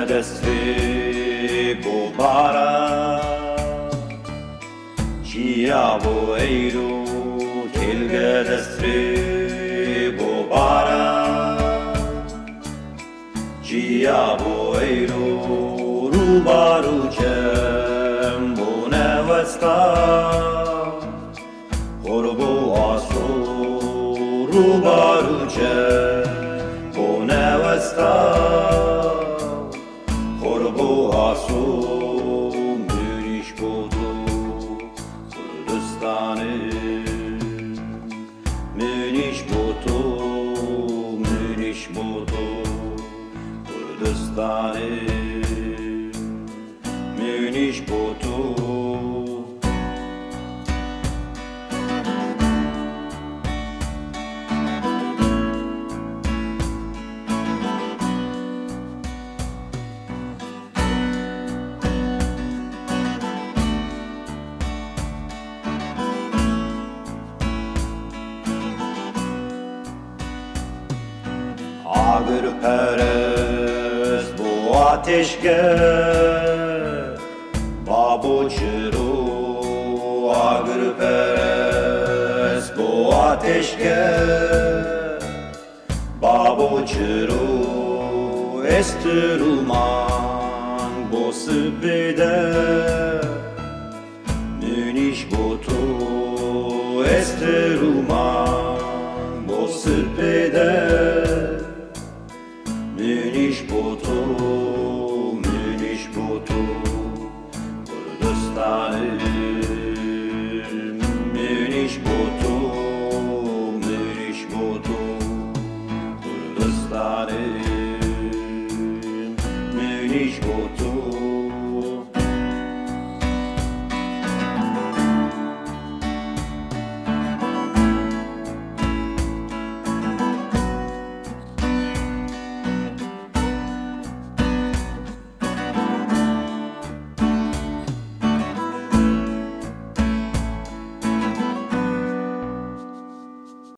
destri bobara Chia boeiru kilge destri bobara Chia boeiru rubaru cem bunevesta Horbu asu rubaru cem bunevesta Horbu asu müriş budu Kürdistan'ı Müniş budu Kürdistan'ı Müniş budu Ağır perest bu ateşke Babu çıru ağır perest bu ateşke Babu çıru estırman bu sıbide Müniş butu estırman bu sıbide Müniş butu Kürdistan'ı Müniş butu Kürdistan'ı Müniş butu